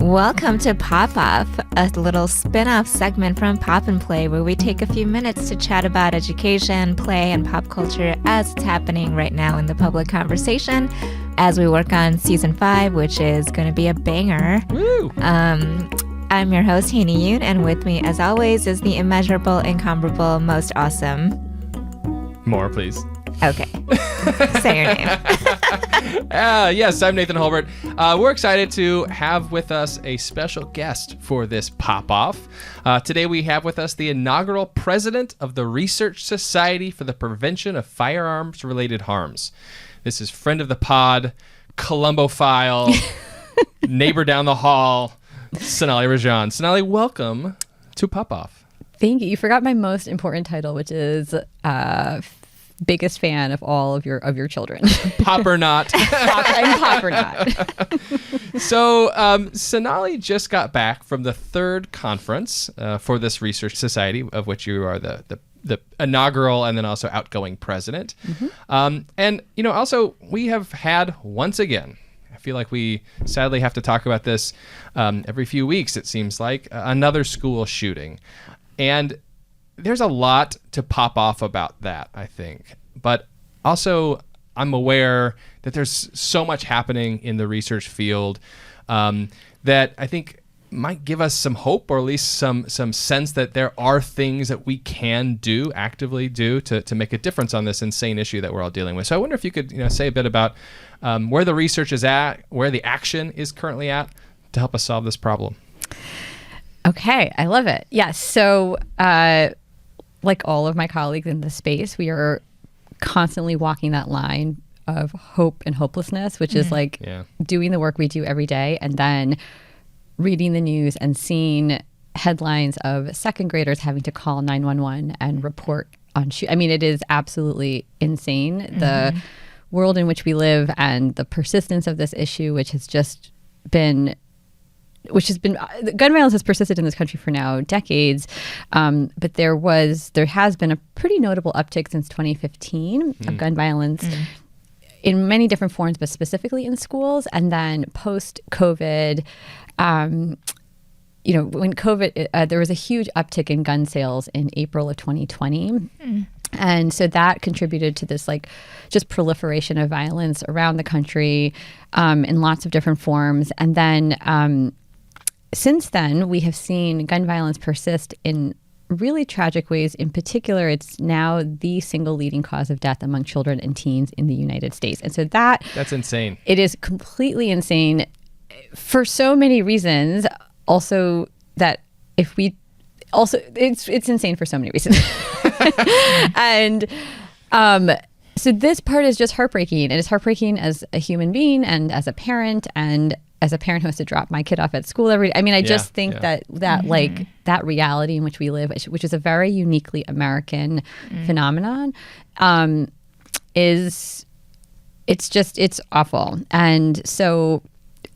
Welcome to Pop Off, a little spin-off segment from Pop and Play where we take a few minutes to chat about education, play, and pop culture as it's happening right now in the public conversation as we work on Season 5, which is going to be a banger. Woo! I'm your host, Haney Yoon, and with me, as always, is the immeasurable, incomparable, most awesome... More, please. Okay. Say your name. Yes, I'm Nathan Holbert. We're excited to have with us a special guest for this pop-off. Today we have with us the inaugural president of the Research Society for the Prevention of Firearms-Related Harms. This is friend of the pod, Columbophile, neighbor down the hall, Sonali Rajan. Sonali, welcome to Pop-Off. Thank you. You forgot my most important title, which is biggest fan of all of your children. Pop or not. I'm pop or not. So Sonali just got back from the third conference for this research society, of which you are the inaugural and then also outgoing president. Mm-hmm. And, you know, also we have had once again, I feel like we sadly have to talk about this every few weeks, it seems like, another school shooting. And there's a lot to pop off about that, I think. But also, I'm aware that there's so much happening in the research field that I think might give us some hope, or at least some sense that there are things that we can actively do to make a difference on this insane issue that we're all dealing with. So I wonder if you could say a bit about where the research is at, where the action is currently at to help us solve this problem. Okay, I love it. Yes, so like all of my colleagues in this space, we are constantly walking that line of hope and hopelessness, which is like doing the work we do every day and then reading the news and seeing headlines of second graders having to call 911 and report on I mean, it is absolutely insane. Mm-hmm. The world in which we live and the persistence of this issue, which has been gun violence has persisted in this country for now decades, but there has been a pretty notable uptick since 2015 of gun violence in many different forms, but specifically in schools. And then post-COVID, when COVID, there was a huge uptick in gun sales in April of 2020. And so that contributed to this just proliferation of violence around the country in lots of different forms. And then since then, we have seen gun violence persist in really tragic ways. In particular, it's now the single leading cause of death among children and teens in the United States. And so that's insane. It is completely insane for so many reasons. Also, that it's insane for so many reasons. And so this part is just heartbreaking. And it's heartbreaking as a human being and as a parent, and as a parent who has to drop my kid off at school every day. I mean, I just think that that reality in which we live, which is a very uniquely American phenomenon, it's awful. And so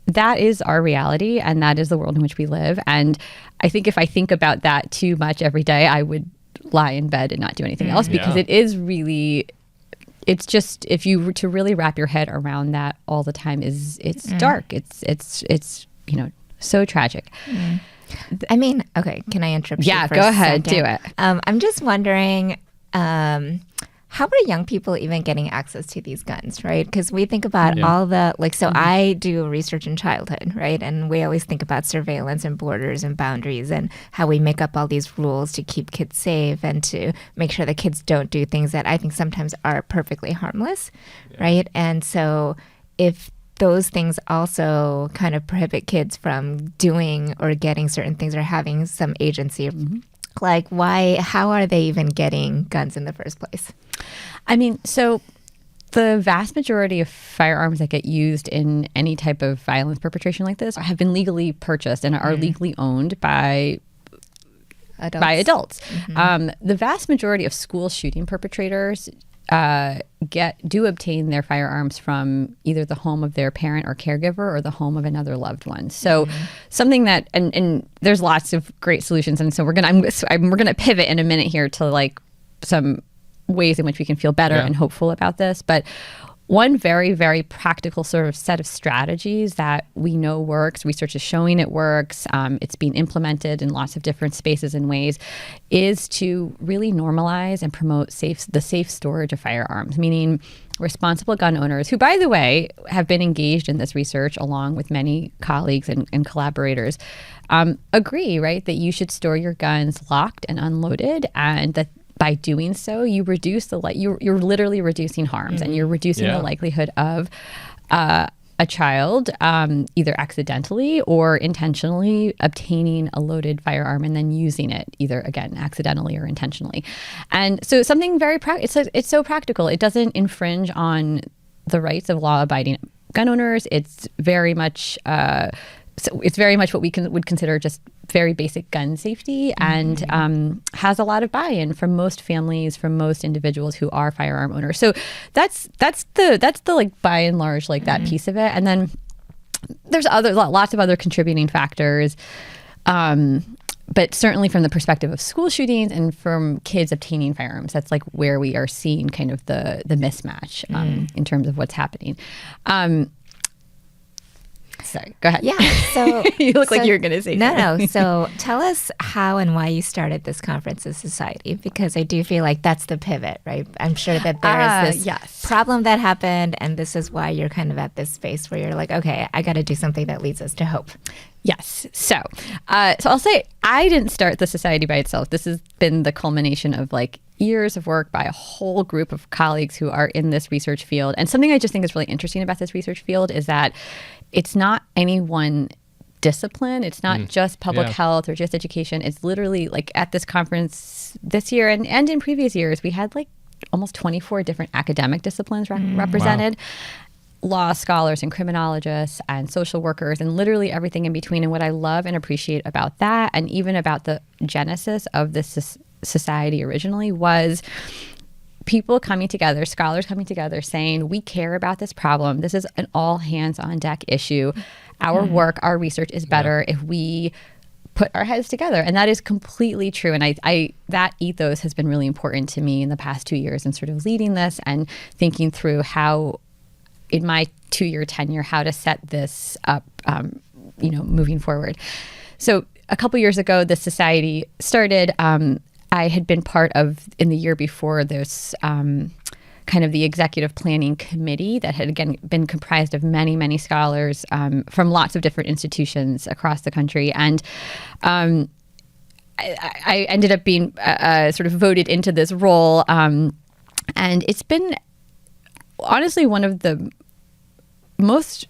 that is our reality, and that is the world in which we live. And I think if I think about that too much every day, I would lie in bed and not do anything else, because it is really... It's just, if you were to really wrap your head around that all the time, it's dark. It's so tragic. I mean, okay, can I interrupt you for go a ahead, second? do it. I'm just wondering, how are young people even getting access to these guns, right? Because we think about all the, I do research in childhood, right? And we always think about surveillance and borders and boundaries and how we make up all these rules to keep kids safe and to make sure that kids don't do things that I think sometimes are perfectly harmless, right? And so if those things also kind of prohibit kids from doing or getting certain things or having some agency, how are they even getting guns in the first place? I mean, so the vast majority of firearms that get used in any type of violence perpetration like this have been legally purchased and are legally owned by adults. Mm-hmm. The vast majority of school shooting perpetrators do obtain their firearms from either the home of their parent or caregiver or the home of another loved one. So something that and there's lots of great solutions, and so we're gonna pivot in a minute here to some ways in which we can feel better and hopeful about this. But one very, very practical sort of set of strategies that we know works, research is showing it works, it's being implemented in lots of different spaces and ways, is to really normalize and promote the safe storage of firearms, meaning responsible gun owners, who, by the way, have been engaged in this research along with many colleagues and collaborators, agree, right, that you should store your guns locked and unloaded, and that by doing so, you reduce you're literally reducing harms, and you're reducing the likelihood of a child either accidentally or intentionally obtaining a loaded firearm and then using it, either, again, accidentally or intentionally. And so something very it's so practical. It doesn't infringe on the rights of law-abiding gun owners. It's very much what we would consider just very basic gun safety, and has a lot of buy-in from most families, from most individuals who are firearm owners. So that's the like by and large like that piece of it. And then there's lots of other contributing factors. But certainly from the perspective of school shootings and from kids obtaining firearms, that's like where we are seeing kind of the mismatch in terms of what's happening. Sorry, go ahead. Yeah, so you look like you were going to say no. So tell us how and why you started this conference as society, because I do feel like that's the pivot, right? I'm sure that there is this problem that happened, and this is why you're kind of at this space where you're like, okay, I got to do something that leads us to hope. Yes. So I'll say I didn't start the society by itself. This has been the culmination of like years of work by a whole group of colleagues who are in this research field. And something I just think is really interesting about this research field is that it's not any one discipline. It's not just public health or just education. It's literally like at this conference this year and in previous years, we had like almost 24 different academic disciplines represented. Wow. Law scholars and criminologists and social workers and literally everything in between. And what I love and appreciate about that, and even about the genesis of this society originally, was people coming together, scholars coming together, saying, we care about this problem. This is an all hands on deck issue. Our work, our research is better if we put our heads together. And that is completely true. And I that ethos has been really important to me in the past 2 years in sort of leading this and thinking through how, in my 2-year tenure, how to set this up, moving forward. So a couple years ago, the society started. I had been part of, in the year before, this kind of the executive planning committee that had, again, been comprised of many, many scholars from lots of different institutions across the country. And I ended up being sort of voted into this role. And it's been honestly one of the most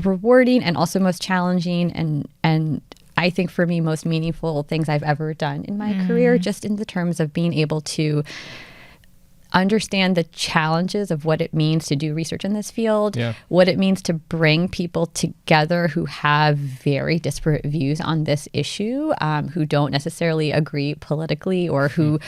rewarding and also most challenging and I think for me most meaningful things I've ever done in my career, just in the terms of being able to understand the challenges of what it means to do research in this field, what it means to bring people together who have very disparate views on this issue, who don't necessarily agree politically, or who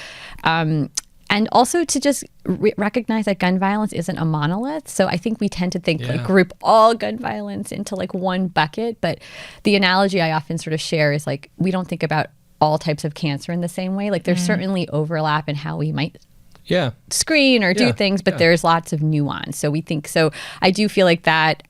and also to just recognize that gun violence isn't a monolith. So I think we tend to think like group all gun violence into like one bucket. But the analogy I often sort of share is like, we don't think about all types of cancer in the same way. Like there's certainly overlap in how we might screen or do things, but there's lots of nuance. So I do feel like that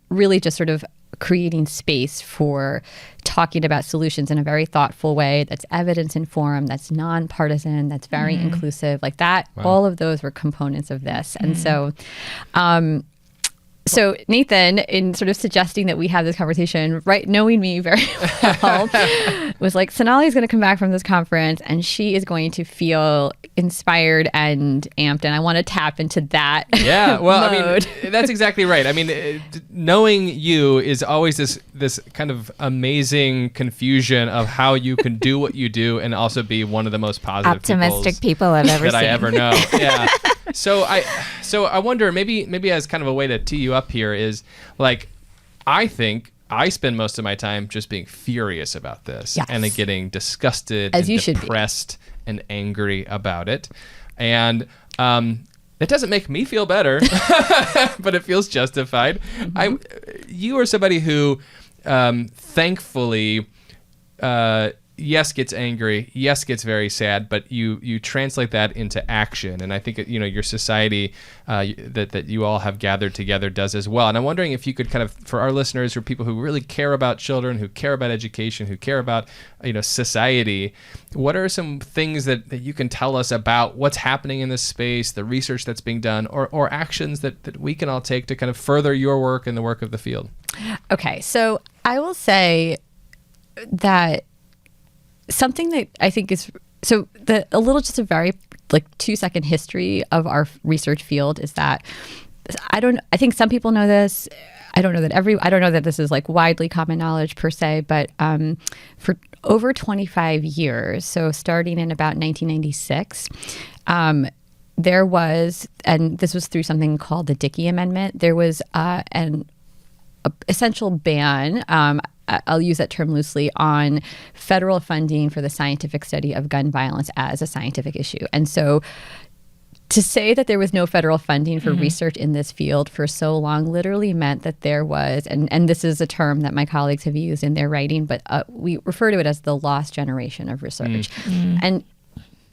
really just sort of creating space for talking about solutions in a very thoughtful way that's evidence-informed, that's nonpartisan, that's very inclusive, like that. Wow. All of those were components of this. And so Nathan, in sort of suggesting that we have this conversation, right, knowing me very well, was like, Sonali's going to come back from this conference and she is going to feel inspired and amped, and I want to tap into that mode. I mean, that's exactly right. I mean, knowing you is always this kind of amazing confusion of how you can do what you do and also be one of the most positive optimistic people I've ever seen. I ever know. Yeah. So I wonder, maybe as kind of a way to tee you up here is, like, I think I spend most of my time just being furious about this and then getting disgusted and depressed and angry about it. And it doesn't make me feel better, but it feels justified. You are somebody who thankfully yes, gets angry, yes, gets very sad, but you translate that into action. And I think, your society that you all have gathered together does as well. And I'm wondering if you could kind of, for our listeners or people who really care about children, who care about education, who care about, society, what are some things that you can tell us about what's happening in this space, the research that's being done, or actions that we can all take to kind of further your work and the work of the field? Okay, so I will say that something that I think is just a very 2-second history of our research field is that I think some people know this. I don't know that this is widely common knowledge per se, but for over 25 years, so starting in about 1996, there was, and this was through something called the Dickey Amendment, there was an essential ban, I'll use that term loosely, on federal funding for the scientific study of gun violence as a scientific issue. And so to say that there was no federal funding for research in this field for so long literally meant that there was, and this is a term that my colleagues have used in their writing, but we refer to it as the lost generation of research. And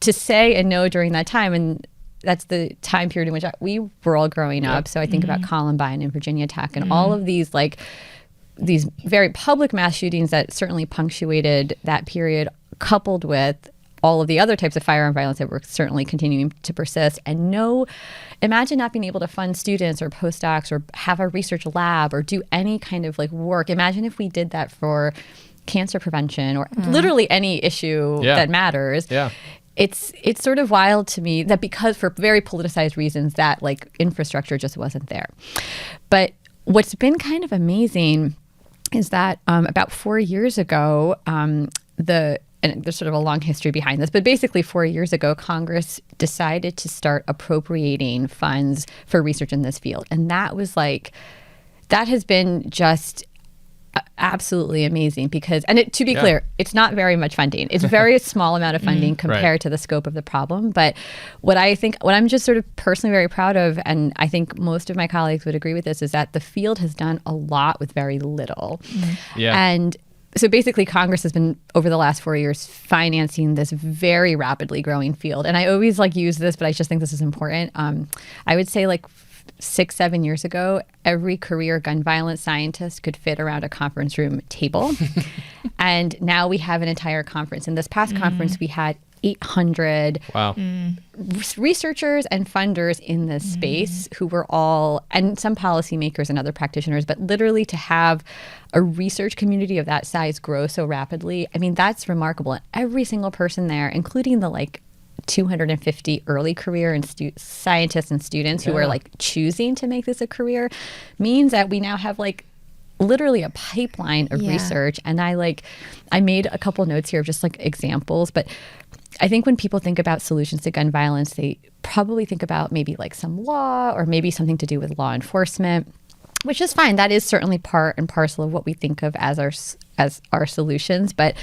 to say and know during that time, and that's the time period in which we were all growing up. So I think about Columbine and Virginia Tech and all of these these very public mass shootings that certainly punctuated that period, coupled with all of the other types of firearm violence that were certainly continuing to persist. And imagine not being able to fund students or postdocs or have a research lab or do any kind of work. Imagine if we did that for cancer prevention or literally any issue that matters. Yeah. It's sort of wild to me that because for very politicized reasons that infrastructure just wasn't there. But what's been kind of amazing is that about 4 years ago, and there's sort of a long history behind this, but basically 4 years ago, Congress decided to start appropriating funds for research in this field. And that was that has been just absolutely amazing because, and to be clear, it's not very much funding. It's a very small amount of funding compared to the scope of the problem. But what I'm just sort of personally very proud of, and I think most of my colleagues would agree with this, is that the field has done a lot with very little. And so basically Congress has been, over the last 4 years, financing this very rapidly growing field. And I always use this, but I just think this is important. I would say 6-7 years ago, every career gun violence scientist could fit around a conference room table. And now we have an entire conference. In this past conference, we had 800 researchers and funders in this space who were all, and some policymakers and other practitioners, but literally to have a research community of that size grow so rapidly, I mean, that's remarkable. And every single person there, including the 250 early career and scientists and students who are choosing to make this a career, means that we now have literally a pipeline of research. And I made a couple notes here of just examples, but I think when people think about solutions to gun violence, they probably think about maybe some law or maybe something to do with law enforcement, which is fine. That is certainly part and parcel of what we think of as our solutions, but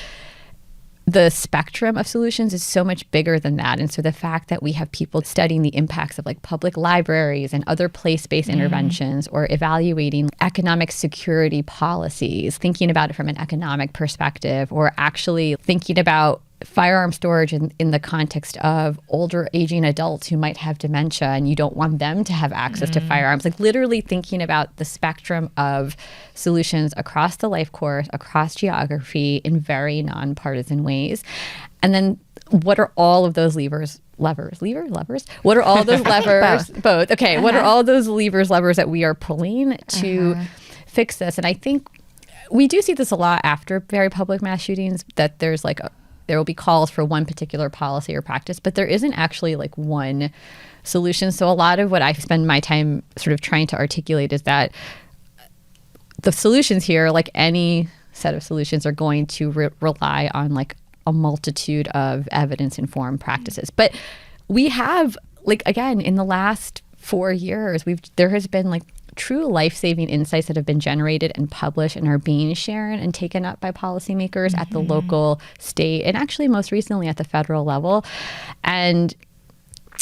the spectrum of solutions is so much bigger than that. And so the fact that we have people studying the impacts of public libraries and other place-based interventions, or evaluating economic security policies, thinking about it from an economic perspective, or actually thinking about firearm storage in the context of older aging adults who might have dementia and you don't want them to have access to firearms. Literally thinking about the spectrum of solutions across the life course, across geography, in very nonpartisan ways. And then what are all of those levers? What are all those levers? Both. Okay. What are all those levers that we are pulling to fix this? And I think we do see this a lot after very public mass shootings, that there's there will be calls for one particular policy or practice, but there isn't actually one solution. So a lot of what I spend my time sort of trying to articulate is that the solutions here, any set of solutions, are going to rely on a multitude of evidence-informed practices. But we have, again, in the last 4 years, there has been true life-saving insights that have been generated and published and are being shared and taken up by policymakers at the local, state, and actually most recently at the federal level. And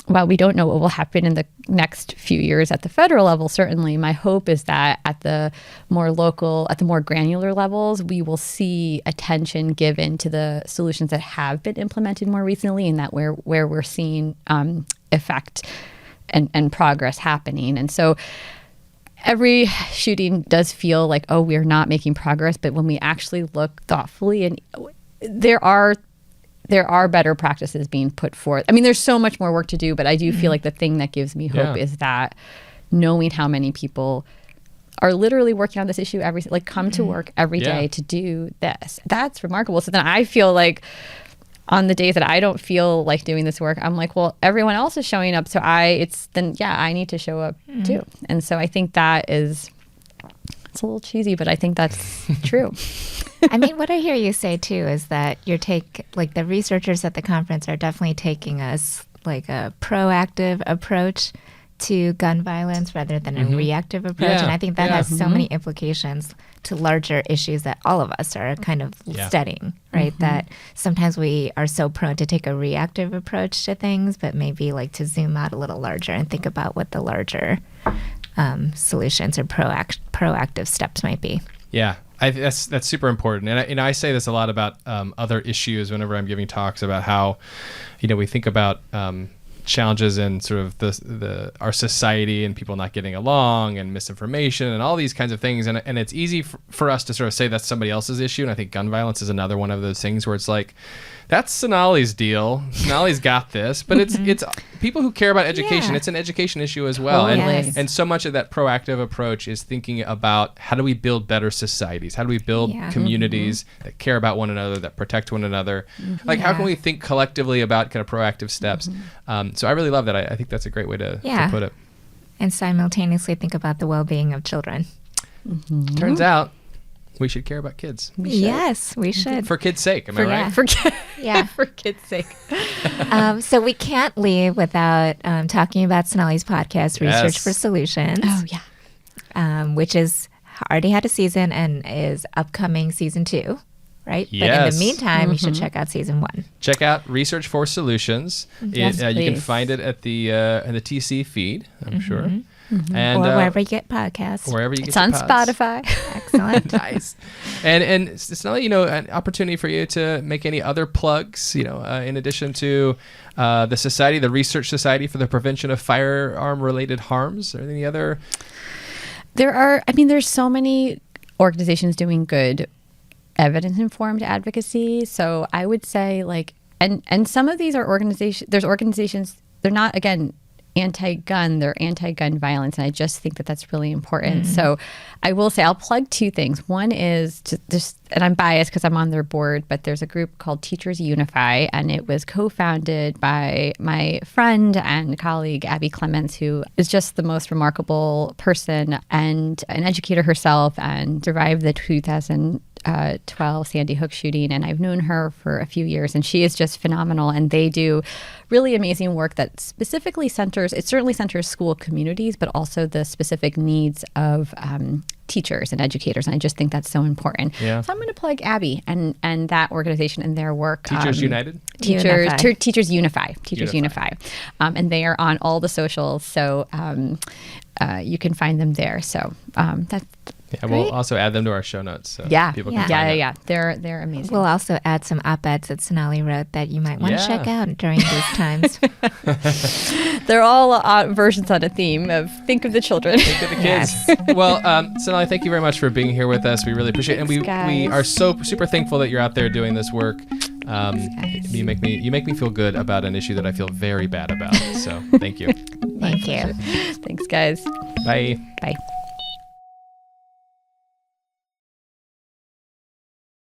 while we don't know what will happen in the next few years at the federal level, certainly my hope is that at the more local, at the more granular levels, we will see attention given to the solutions that have been implemented more recently, and that where we're seeing effect and progress happening. And so every shooting does feel like, oh, we're not making progress. But when we actually look thoughtfully, and there are better practices being put forth. I mean, there's so much more work to do, but I do feel like the thing that gives me hope is that knowing how many people are literally working on this issue come to work every day to do this. That's remarkable. So then I feel like on the days that I don't feel like doing this work, I'm like, well, everyone else is showing up. So I need to show up too. And so I think it's a little cheesy, but I think that's true. I mean, what I hear you say too is that the researchers at the conference are definitely taking us like a proactive approach to gun violence rather than a reactive approach. And I think that has so many implications to larger issues that all of us are kind of studying, right? That sometimes we are so prone to take a reactive approach to things, but maybe like to zoom out a little larger and think about what the larger solutions or proactive steps might be. Yeah. That's super important. And I say this a lot about other issues whenever I'm giving talks about how, we think about challenges in sort of our society and people not getting along and misinformation and all these kinds of things. And it's easy for us to sort of say that's somebody else's issue. And I think gun violence is another one of those things where it's like, that's Sonali's deal. Sonali's got this. But it's people who care about education. It's an education issue as well. Totally. And so much of that proactive approach is thinking about how do we build better societies? How do we build communities that care about one another, that protect one another? Like, how can we think collectively about kind of proactive steps? So I really love that. I think that's a great way to put it. And simultaneously think about the well-being of children. Turns out we should care about kids. Yes, we should. For kids' sake, am I right? For kids' sake. So we can't leave without talking about Sonali's podcast, Research for Solutions. Oh, yeah. Which is already had a season and is upcoming season 2, right? Yes. But in the meantime, you should check out season 1. Check out Research for Solutions. Yes, you can find it at the in the TC feed, I'm sure. And, or wherever you get podcasts. Wherever you get it's on pods. Spotify. Excellent. Nice. And it's not, an opportunity for you to make any other plugs, in addition to the society, the Research Society for the Prevention of Firearm-Related Harms. Are there any other? There's so many organizations doing good evidence-informed advocacy. So I would say and some of these are organizations, they're not, again, anti-gun, they're anti-gun violence. And I just think that that's really important. So I will say, I'll plug 2 things. One is and I'm biased because I'm on their board, but there's a group called Teachers Unify, and it was co-founded by my friend and colleague, Abby Clements, who is just the most remarkable person and an educator herself and survived the 2012 Sandy Hook shooting. And I've known her for a few years, and she is just phenomenal. And they do really amazing work that specifically certainly centers school communities, but also the specific needs of teachers and educators. And I just think that's so important. Yeah. So I'm going to plug Abby and that organization and their work. Teachers United? Teachers Unify. Teachers Unify. And they are on all the socials. So you can find them there. So that's we'll also add them to our show notes so people can find them. They're amazing. We'll also add some op-eds that Sonali wrote that you might want to check out during these times. They're all versions on a theme of think of the children. Think of the kids. Yes. Well, Sonali, thank you very much for being here with us. We really appreciate it. And we are so super thankful that you're out there doing this work. You make me feel good about an issue that I feel very bad about. So thank you. Thank you. Thanks, guys. Bye. Bye.